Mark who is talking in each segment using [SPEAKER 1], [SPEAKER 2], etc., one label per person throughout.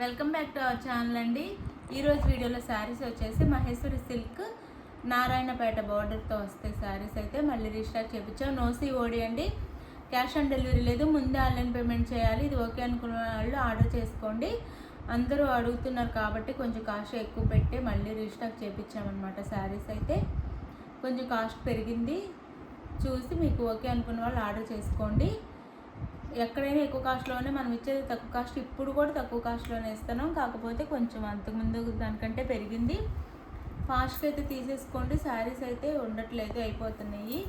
[SPEAKER 1] Welcome back to our channel అండి. ఈరోజు వీడియోలో శారీస్ వచ్చేసి మహేశ్వరి సిల్క్ నారాయణపేట బార్డర్తో వస్తాయి. శారీస్ అయితే మళ్ళీ రీస్టాక్ చేయించాం. నో COD అండి, క్యాష్ ఆన్ డెలివరీ లేదు. ముందే ఆన్లైన్ పేమెంట్ చేయాలి. ఇది ఓకే అనుకున్న వాళ్ళు ఆర్డర్ చేసుకోండి. అందరూ అడుగుతున్నారు కాబట్టి కొంచెం కాస్ట్ ఎక్కువ పెట్టి మళ్ళీ రీస్టాక్ చేయించామన్నమాట. శారీస్ అయితే కొంచెం కాస్ట్ పెరిగింది, చూసి మీకు ఓకే అనుకున్న వాళ్ళు ఆర్డర్ చేసుకోండి. ఎక్కడైనా ఎక్కువ కాస్ట్లోనే మనం ఇచ్చేది తక్కువ కాస్ట్, ఇప్పుడు కూడా తక్కువ కాస్ట్లోనే ఇస్తున్నాం. కాకపోతే కొంచెం అంతకుముందు దానికంటే పెరిగింది. ఫాస్ట్గా అయితే తీసేసుకోండి. శారీస్ అయితే ఉండట్లేదు, అయిపోతున్నాయి.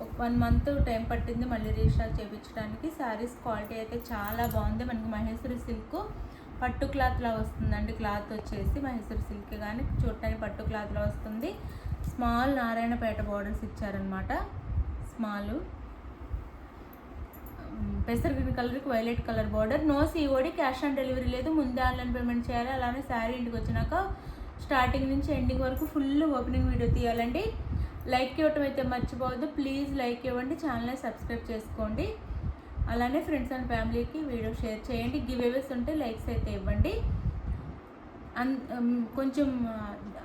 [SPEAKER 1] ఒక 1 మంత్ టైం పట్టింది మళ్ళీ రీస్టాక్ చేయించడానికి. శారీస్ క్వాలిటీ అయితే చాలా బాగుంది. మనకి మహేశ్వరి సిల్క్ పట్టు క్లాత్లా వస్తుందండి. క్లాత్ వచ్చేసి మహేశ్వరి సిల్క్ కానీ చూడటానికి పట్టు క్లాత్లో వస్తుంది. స్మాల్ నారాయణపేట బార్డర్స్ ఇచ్చారనమాట. స్మాల్ పెసర్ గ్రీన్ కలర్కి violet colour border. No COD, cash on delivery లేదు. ముందే ఆన్లైన్ పేమెంట్ చేయాలి. అలానే శారీ ఇంటికి వచ్చినాక స్టార్టింగ్ నుంచి ఎండింగ్ వరకు ఫుల్ ఓపెనింగ్ వీడియో తీయాలండి. లైక్ ఇవ్వటం అయితే మర్చిపోవద్దు. ప్లీజ్ లైక్ ఇవ్వండి, ఛానల్ని సబ్స్క్రైబ్ చేసుకోండి. అలానే ఫ్రెండ్స్ అండ్ ఫ్యామిలీకి వీడియో షేర్ చేయండి. గివ్ అవేస్ ఉంటే లైక్స్ అయితే ఇవ్వండి. కొంచెం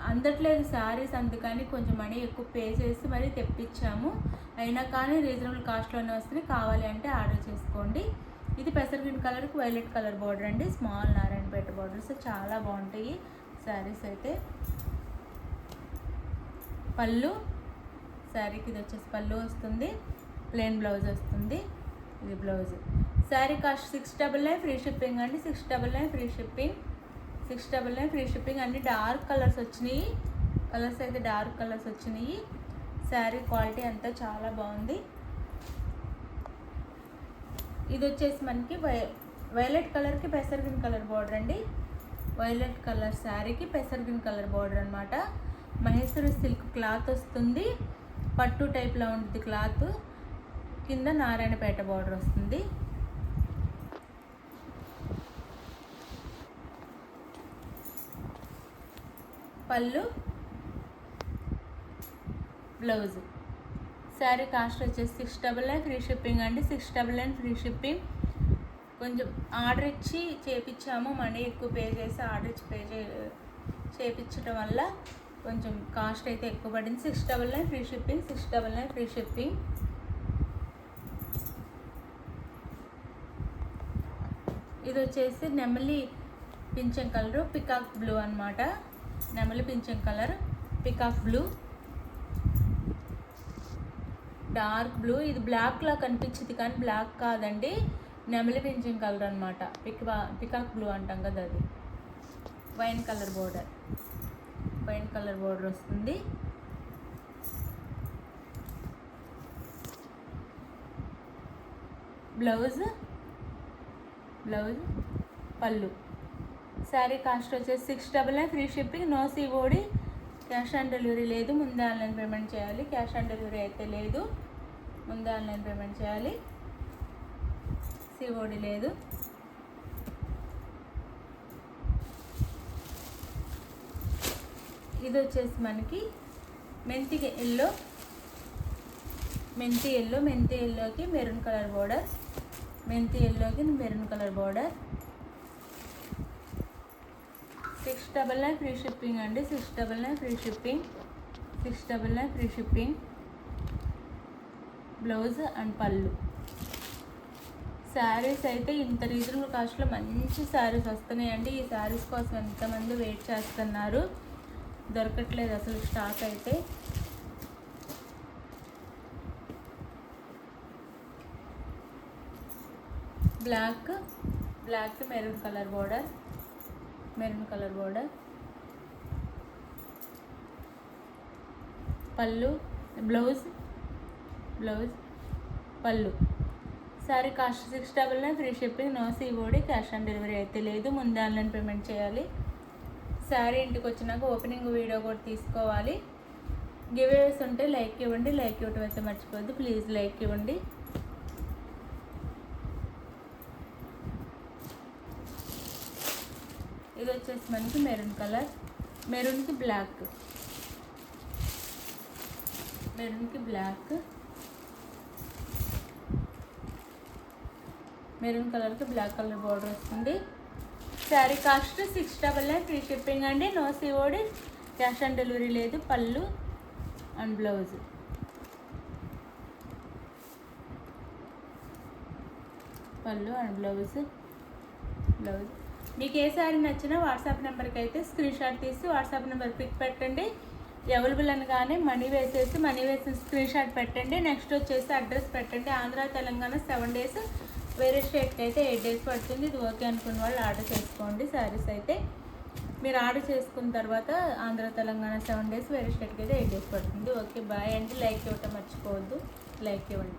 [SPEAKER 1] అందట్లేదు శారీస్, అందుకని కొంచెం మనీ ఎక్కువ పే చేసి మరీ తెప్పించాము. అయినా కానీ రీజనబుల్ కాస్ట్లోనే వస్తుంది. కావాలి అంటే ఆర్డర్ చేసుకోండి. ఇది పెసర్ గ్రీన్ కలర్కి వైలెట్ కలర్ బార్డర్ అండి. స్మాల్ నారాయణపేట బార్డర్స్ చాలా బాగుంటాయి శారీస్ అయితే. పళ్ళు, శారీకి ఇది వచ్చేసి పళ్ళు వస్తుంది. ప్లెయిన్ బ్లౌజ్ వస్తుంది. ఇది blouse. Sari cost 699 free shipping అండి. 699 ఫ్రీ షిప్పింగ్. 699 free shipping. అన్ని డార్క్ కలర్స్ వచ్చినాయి. కలర్స్ అయితే డార్క్ కలర్స్ వచ్చినాయి. శారీ క్వాలిటీ అంతా చాలా బాగుంది. ఇది వచ్చేసి మనకి వైలెట్ కలర్కి పెసర్ గ్రీన్ కలర్ బార్డర్ అండి. వైలెట్ కలర్ శారీకి పెసర్ గ్రీన్ కలర్ బార్డర్ అనమాట. మహేశ్వరి సిల్క్ క్లాత్ వస్తుంది. పట్టు టైప్లో ఉంటుంది క్లాత్. కింద నారాయణపేట బార్డర్ వస్తుంది. పళ్ళు, బ్లౌజ్. శారీ కాస్ట్ వచ్చేసి 699 ఫ్రీ షిప్పింగ్ అండి. 699 ఫ్రీ షిప్పింగ్. కొంచెం ఆర్డర్ ఇచ్చి చేపించాము. మనీ ఎక్కువ పే చేసి ఆర్డర్ ఇచ్చి చేపించడం వల్ల కొంచెం కాస్ట్ అయితే ఎక్కువ పడింది. 699 ఫ్రీ షిప్పింగ్. 699 free shipping. ఇది వచ్చేసి నెమలి పింఛం కలరు, పికాక్ బ్లూ అనమాట. నెమలి పింఛం colour, peacock blue, dark blue. ఇది బ్లాక్లా కనిపించింది కానీ బ్లాక్ కాదండి, నెమలి పింఛం కలర్ అనమాట. పికాక్ బ్లూ అంటాం కదా అది. Wine colour border, wine colour border వస్తుంది. బ్లౌజ్, పళ్ళు. శారీ కాస్ట్ వచ్చేసి 699 free shipping. No COD, cash on delivery లేదు. ముందే ఆన్లైన్ పేమెంట్ చేయాలి. క్యాష్ ఆన్ డెలివరీ అయితే లేదు, ముందే ఆన్లైన్ పేమెంట్ చేయాలి. COD లేదు. ఇది వచ్చేసి మనకి మెంతి ఎల్లోకి మెరూన్ కలర్ బోర్డర్. మెంతి ఎల్లోకి maroon colour border. 699 free shipping అండి. 699 free shipping. 699 free shipping. Blouse and పళ్ళు. శారీస్ అయితే ఇంత రీజనబుల్ కాస్ట్లో మంచి శారీస్ వస్తున్నాయండి. ఈ శారీస్ కోసం ఎంతమంది వెయిట్ చేస్తున్నారు, దొరకట్లేదు అసలు స్టాక్ అయితే. Black maroon colour border. పళ్ళు, బ్లౌజ్, పళ్ళు. Sari cost 699 free shipping. No COD, cash on delivery అయితే లేదు. ముందే ఆన్లైన్ పేమెంట్ చేయాలి. శారీ ఇంటికి వచ్చినాక ఓపెనింగ్ వీడియో కూడా తీసుకోవాలి. గివ్ అవేస్ ఉంటే లైక్ ఇవ్వండి. లైక్ ఇవ్వటం అయితే మర్చిపోవద్దు. ప్లీజ్ లైక్ ఇవ్వండి. ఇది వచ్చేసి మనకి మెరూన్ కలర్, మెరూన్కి బ్లాక్, మెరూన్ కలర్కి బ్లాక్ కలర్ బార్డర్ వస్తుంది. శారీ కాస్ట్ 699 ఫ్రీ షిప్పింగ్ అండి. No COD, cash on delivery లేదు. పళ్ళు అండ్ బ్లౌజ్. పళ్ళు అండ్ బ్లౌజ్. మీకు ఏ శారీ నచ్చినా వాట్సాప్ నెంబర్కి అయితే స్క్రీన్ షాట్ తీసి వాట్సాప్ నెంబర్ పిక్ పెట్టండి. అవైలబుల్ అనగానే మనీ వేసిన స్క్రీన్ షాట్ పెట్టండి. నెక్స్ట్ వచ్చేసి అడ్రస్ పెట్టండి. ఆంధ్ర తెలంగాణ 7 days, వేరే స్టేట్కి అయితే 8 days పడుతుంది. ఇది ఓకే అనుకున్న వాళ్ళు ఆర్డర్ చేసుకోండి. శారీస్ అయితే మీరు ఆర్డర్ చేసుకున్న తర్వాత ఆంధ్ర తెలంగాణ 7 days, వేరే స్టేట్కి అయితే 8 days పడుతుంది. ఓకే బాయ్ అండి. లైక్ ఇవ్వటం మర్చిపోవద్దు. లైక్ ఇవ్వండి.